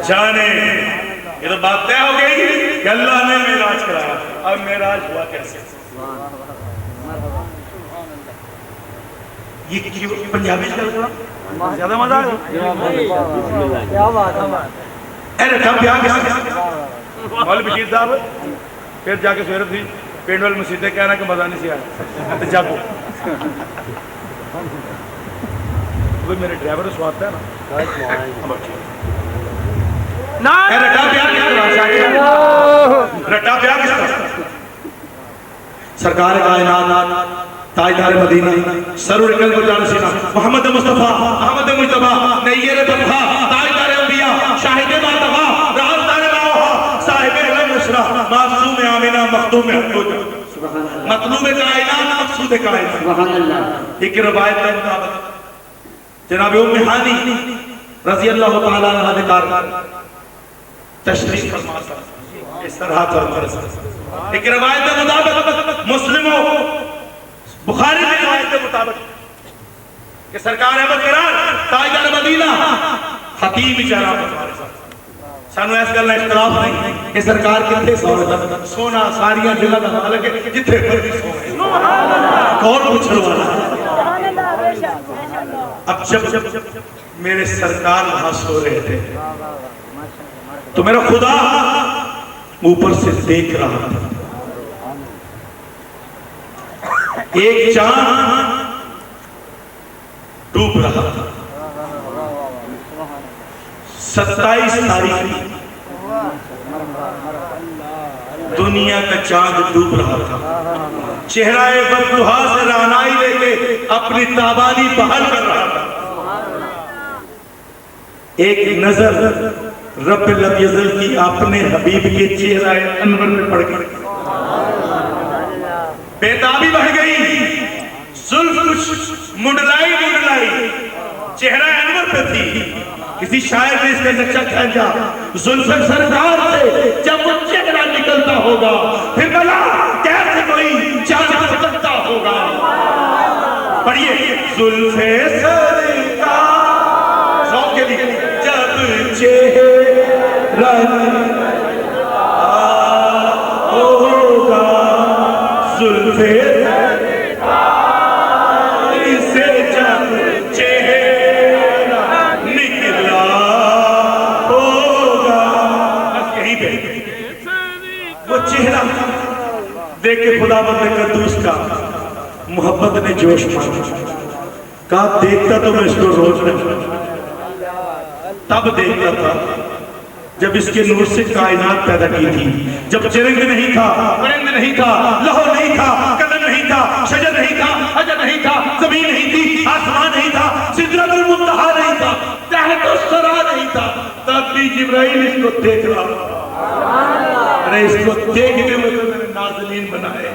جانے یہ تو بات طے ہو گئی کہ اللہ نے معراج کرایا. اب معراج ہوا کیسے؟ یہ کیوں پنجابی چل رہا زیادہ مزہ آئے کیا بات ہے. اے رکھا پیار کس مول بشیر صاحب پھر جا کے سویرے تھی پینڈ والے مسیدے کہنا کہ مزہ نہیں سی آیا تو جاگو میرے ڈرائیور سوات ہے نا رٹا پیار کس طرح سرکار کائنات تاجدار مدینہ سرور قلب و جانشینہ محمد مصطفیٰ احمد مجتبیٰ نیر طبخہ تاجدار انبیاء شاہد ماتفا رازدار باوہا صاحب علم نشرہ معصوم آمینہ مختوم حدود مطلوب کائنات مقصود کائنات. ایک روایت کا مطابق جناب ام ہانی رضی اللہ تعالیٰ عنہ ذکر تشریف فرما اس طرح فرما. ایک روایت کے مطابق مسلم بخاری کی روایت کے مطابق کہ سرکار احمد قرار تاجدار مدینہ خطیب جناب سانو ایس گل اختلاف نہیں کہ سرکار کتنے سونا ساریاں جگہ دا حالانکہ جتنے پر بھی سونے کون پوچھنے والا. اب جب میرے سرکار وہاں سو رہے تھے تو میرا خدا اوپر سے دیکھ رہا تھا. ایک چاند ڈوب رہا تھا 27 تاریخ دنیا کا چاند ڈوب رہا تھا. چہرہ بددہا سے رعنائی لے کے اپنی تابانی بحال کر رہا تھا. ایک نظر رب العزت کی اپنے حبیب کے چہرہ انور میں پڑ گئی. بیتابی بڑھ گئی زلف منڈلائی چہرہ انور پہ تھی. کسی شاعر نے اس کا نقشہ کھینچا زلف سرکار سے جب وہ چہرہ نکلتا ہوگا پھر بلا کیسے کوئی چاند سکتا ہوگا. پڑھئے زلف سرکار سوک کے لیے جب چہرہ ہوگا زلف سے جب چہرہ نکلا ہوگا. بس یہی پہ وہ چہرہ دیکھ کے خدا بند قدوس کا محبت نے جوش مانا. کہا دیکھتا تو میں اس کو روز نہیں تب دیکھتا تھا جب اس کے نور سے کائنات پیدا کی تھی. جب چرنگ نہیں تھا پرند نہیں تھا لہو نہیں تھا قدم نہیں تھا شجر نہیں تھا حجر نہیں تھا زمین نہیں تھی آسمان نہیں تھا سدرۃ المنتہا نہیں تھا تحت الثری نہیں تھا. تب بھی جبرائیل اس کو دیکھ رہا تھا. ارے اس کو دیکھتے ہوئے میں نے نازنین بنائے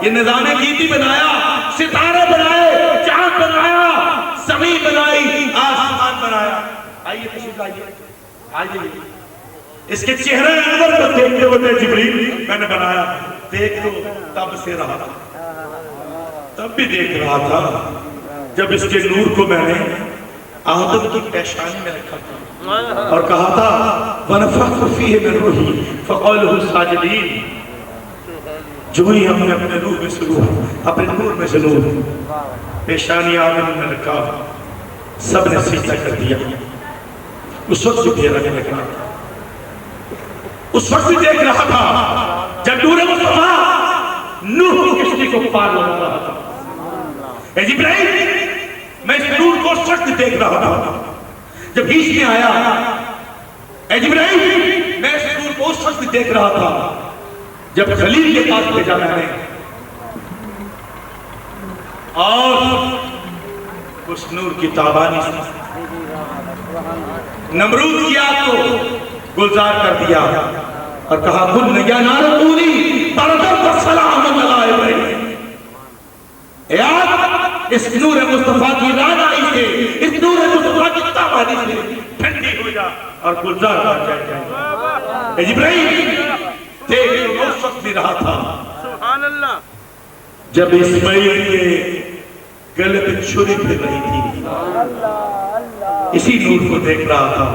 یہ نظام گیتی بنایا ستارے بنائے چاند بنایا زمین بنائی آسمان بنایا. آئیے تشریف لائیے آئیے. اس کے چہرے انور کو دیکھتے ہوئے جبریل میں نے بنایا. دیکھ تو تب سے رہا تھا تب بھی دیکھ رہا تھا جب اس کے نور کو میں نے آدم کی پیشانی میں رکھا تھا اور کہا تھا وَنَفَخْتُ فِيهِ مِنْ رُوحِي فَقَالُهُ سَاجِدِينَ. جو ہی ہم نے اپنے روح میں سے روح اپنے نور میں سے نور پیشانی آدم میں رکھا سب نے سجدہ کر دیا. اس وقت بھی دے رہنے لگا اس وقت بھی دیکھ رہا تھا جب نور مصطفیٰ نوح کی کشتی کو پار ہو رہا تھا. اے جبرائیل میں اس نور کو اس وقت دیکھ رہا تھا جب بیچ میں آیا. اے جبرائیل میں اس نور کو اس وقت دیکھ رہا تھا جب خلیل کے پاس بھیجا میں نے اور اس نور کی تابانی سے نمرود کی آگ کو گلزار کر دیا اور کہا کن یا نار کونی بردم و سلام علی ابراہیم. اے آگ اس نور مصطفیٰ کی رعنائی سے اس نور مصطفیٰ کی تابانی سے ٹھنڈی ہو جا اور گلزار کر جائے. اے جبرائیل دیکھ وہ اس وقت بھی رہا تھا جب اسماعیل کے گلے پہ چھری پھر رہی تھی. اسی نور کو دیکھ رہا تھا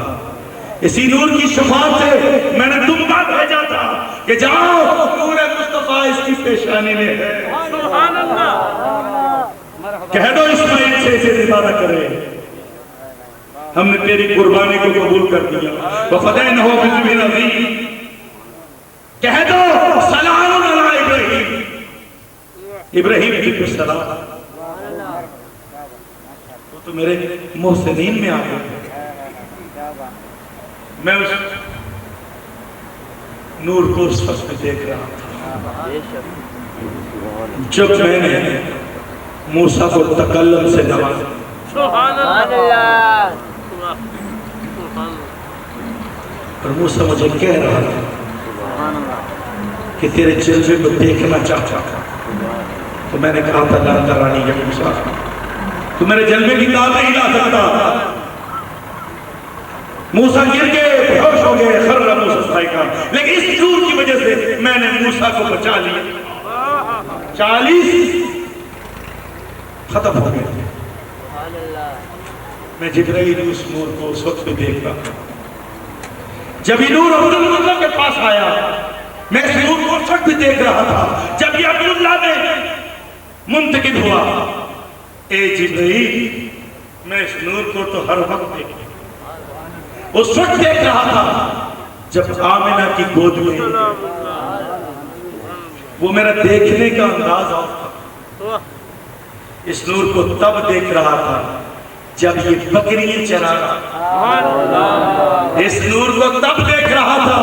اسی نور کی شفاعت سے میں نے تم پر بھیجا تھا کہ جاؤ نور مصطفیٰ اس کی پیشانی میں ہے، سبحان اللہ کہہ دو اسماعیل سے اسے ذبح نہ کرے، ہم نے تیری قربانی کو قبول کر دیا، وَفَدَيْنَهُ بِذِبْحٍ عَظِيمٍ، کہہ دو سلام علی ابراہیم، ابراہیم کی پر سلام، تو میرے محسنین میں آ گئے۔ میں اس نور کو اس وقت میں دیکھ رہا تھا جب میں نے موسیٰ کو تکلم سے نوازا، سبحان اللہ سبحان اور موسیٰ مجھے کہہ رہا تھا کہ تیرے جلوے کو دیکھنا چاہتا تھا، تو میں نے کہا تھا لا ترانی یا موسیٰ، تو میرے جلوے کی داد نہیں لا سکتا۔ موسیٰ گر گئے، بے ہوش ہو گئے، خر موسیٰ صائقہ، لیکن اس نور کی وجہ سے میں نے موسیٰ کو بچا لیا۔ 40 ختم ہو گئے، میں جبرائیل اس نور کو اس وقت پہ دیکھ رہا تھا۔ جب یہ نور عبداللہ کے پاس آیا، میں اس نور کو اس وقت پہ دیکھ رہا تھا جب یہ عبداللہ میں منتقل ہوا۔ اے جبرائیل، میں اس نور کو تو ہر وقت دیکھ اس وقت دیکھ رہا تھا جب آمنہ کی گود میں، وہ میرا دیکھنے کا انداز اور تھا۔ اس نور کو تب دیکھ رہا تھا جب یہ بکریاں چرا رہا تھا، اس نور کو تب دیکھ رہا تھا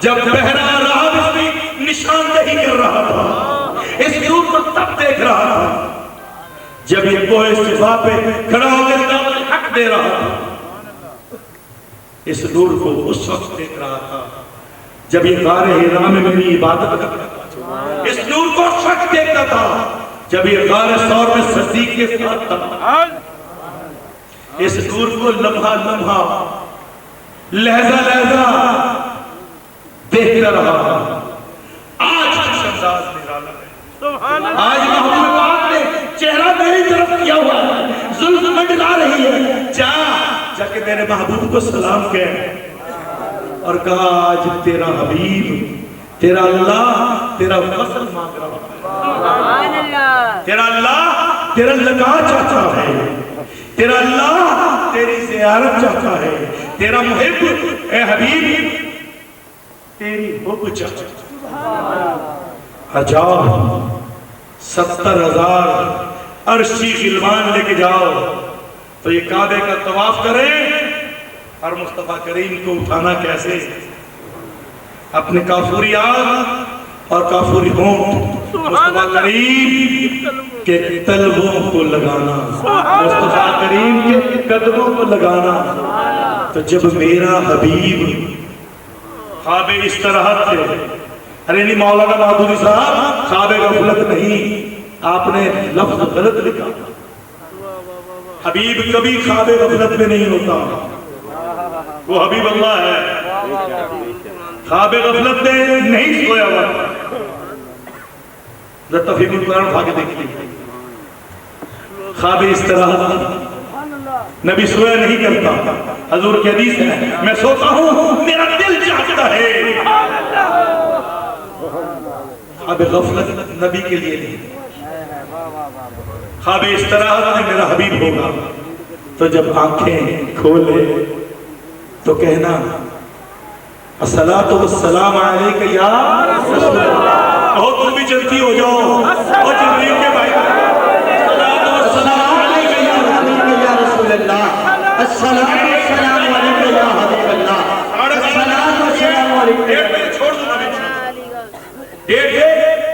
جب بہرا راہب اس کی نشاندہی کر رہا تھا، اس نور کو تب دیکھ رہا تھا جب یہ کوہ صفا پہ کھڑا ہو کر دعوت حق دے رہا تھا، اس نور کو اس وقت دیکھ رہا تھا جب یہ غار حرا میں میری عبادت کر رہا تھا، اس نور کو اس وقت دیکھتا تھا جب یہ غار ثور میں صدیق کے ساتھ تھا، اس نور کو لمحہ لمحہ لہجہ لہجہ دیکھتا رہا۔ آج کس انداز نرالا ہے، آج محبوب پاک نے چہرہ میری طرف کیا ہوا ہے، زلف منڈلا رہی ہے، جا کے میرے محبوب کو سلام کہہ اور کہا آج تیرا حبیب، تیرا اللہ تیرا فضل مانگ رہا ہے، تیرا اللہ تیرا لگا چاہتا ہے، تیرا اللہ تیری زیارت چاہتا ہے، تیرا محب اے حبیب تیری حب چاہتا ہے۔ جاؤ 70,000 عرشی غلمان لے کے جاؤ تو یہ کعبے کا طواف کریں، اور مصطفیٰ کریم کو اٹھانا کیسے؟ اپنے کافوری آنکھ اور کافوری ہونٹ مصطفیٰ کریم کے طلبوں کو لگانا، مصطفیٰ کریم کے قدموں کو لگانا۔ تو جب میرا حبیب خواب استراحت تھے، ارے نہیں مولانا بہادری صاحب خواب غفلت نہیں، آپ نے لفظ غلط لکھا، حبیب کبھی خواب غفلت میں نہیں ہوتا، وہ حبیب اللہ ہے، خواب غفلت میں نہیں سویا ہوا۔ تفہیم القرآن اٹھا کے دیکھ لیجیے، خواب استراحت نبی سویا نہیں کرتا، حضور کی حدیث ہے میں سوتا ہوں میرا دل چاہتا ہے، خواب غفلت نبی کے لیے نہیں، خواب استراحت میں میرا حبیب ہوگا۔ تو جب آنکھیں کھولے تو کہنا الصلاۃ والسلام علیک یا رسول اللہ، کہو تم بھی جلدی ہو جاؤ، اور جبریل کے بھائی الصلاۃ والسلام علیک یا رسول اللہ، الصلاۃ والسلام علیک یا حبیب اللہ، الصلاۃ والسلام علیک۔ ڈیڑھ بجے چھوڑ دو نبی،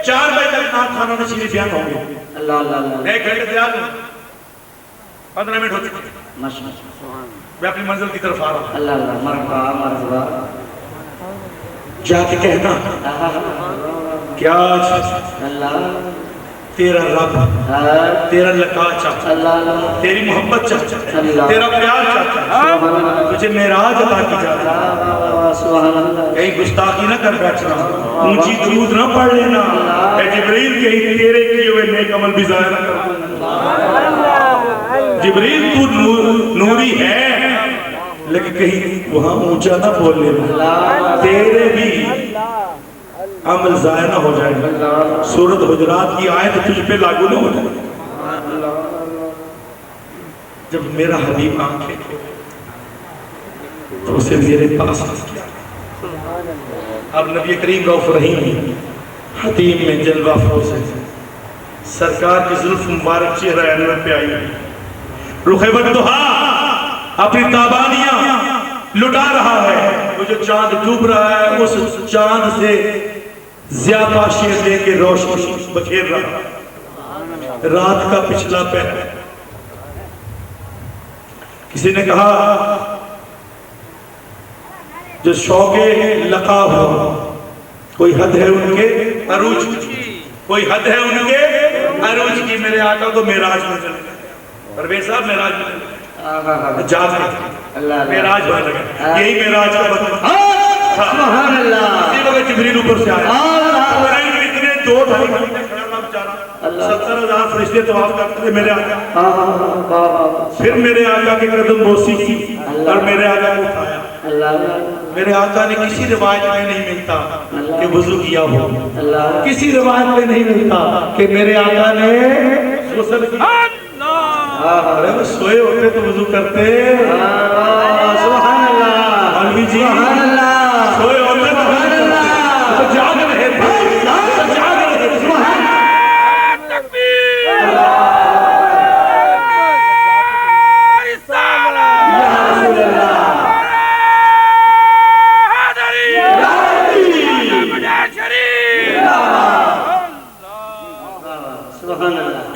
4 بجے تک نام کھانا نشیری بیان ہوں گے، اللہ اللہ اللہ، 1 گھنٹے تیار ہوں، 15 منٹ ہو چکے، میں اپنی منزل کی طرف آ رہا ہوں۔ اللہ اللہ، مرحبا مرحبا، جا کے کہنا کہ آج اللہ تیرا رب تیرا لقاء چاہتا ہے، تیری محبت چاہتا ہے، تیرا پیار چاہتا ہے، تجھے معراج عطا کی جاتی ہے۔ کہیں گستاخی نہ کر بیٹھنا، اونچی درود نہ پڑھ لینا، اے جبریل کہیں تیرے کیے ہوئے نیک عمل بھی ضائع نہ کر دینا۔ جبریل تو نوری ہے لیکن کہیں وہاں اونچا نہ بول لینا، تیرے بھی عمل ضائع نہ ہو جائے، سورت حجرات کی آیت تجھ پہ لاگو نہ ہو جائے۔ جب میرا حبیب آنکھیں کھولے تو اسے میرے پاس کیا۔ اب نبی کریم رؤف رحیم حتیم میں جلوہ فروز ہے، سرکار کی زلف مبارک چہرہ انور پہ آئی، رخ بدھا اپنی تابانیاں لٹا رہا ہے، وہ جو چاند ڈوب رہا ہے اس چاند سے ضیاء پاشیاں دے کے روشنی بکھیر رہا ہے، رات کا پچھلا پہر۔ کسی نے کہا جو شوق لقاب ہو، کوئی حد ہے ان کے عروج کی، کوئی حد ہے ان کے عروج کی۔ میرے آقا کو معراج میں چلے گئے، پرویز صاحب معراج میں چلے گئے، جا کے معراج میں لگے، یہی معراج کا مطلب۔ سبحان اللہ، اسی وقت جبریل اوپر سے آیا، اتنے 2-2.5 گھنٹے کھڑا رہا بیچارہ، 70,000 فرشتے طواف کرتے تھے میرے آقا، پھر میرے آقا کے قدم بوسی کی اور میرے آقا کو اٹھایا۔ میرے آقا نے کسی روایت میں نہیں ملتا کہ وضو کیا ہو، کسی روایت میں نہیں ملتا کہ میرے آقا نے غسل کیا۔ ارے وہ سوئے ہوتے تو وضو کرتے، سبحان اللہ، مولوی جی سبحان اللہ، سوئے ہوتے تو وضو کرتے، تو جاگ رہے تھے، تو جاگ رہے تھے۔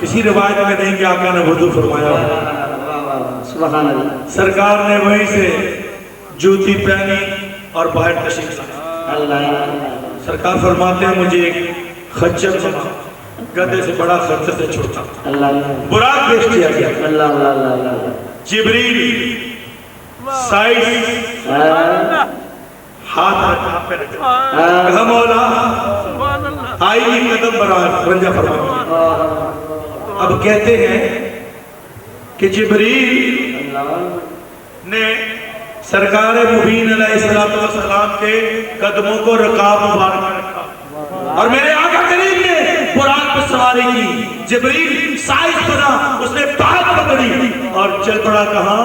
کسی روایت میں نہیں کہ آقا نے وضو فرمایا ہو، سبحان اللہ، سرکار نے وہیں سے جوتی پہنی اور باہر تشریف لائی۔ سرکار فرماتے ہیں مجھے ایک خچر بنا، گدھے سے بڑا خچر سے چھوٹا، براق پیش کیا گیا، جبریل سائز ہاتھ پہ رکھا، کہا مولا آئی قدم برآں رنجہ فرمایا۔ اب کہتے ہیں کہ جبریل نے سرکار مبین علیہ السلام کے قدموں کو رکاب مبارک میں رکھا اور میرے آقا کریم نے براق پر سواری کی۔ جبریل سائز بنا، اس نے بات پکڑی اور چل پڑا کہاں؟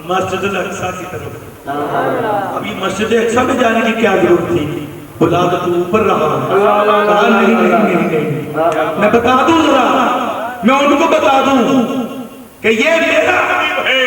مسجد الاقصی کی طرف۔ ابھی مسجد اقصی میں جانے کی کیا ضرورت تھی؟ بلا تو اوپر رہا، کہا نہیں، میں بتا دوں ذرا، میں ان کو بتا دوں کہ یہ میرا حبیب ہے،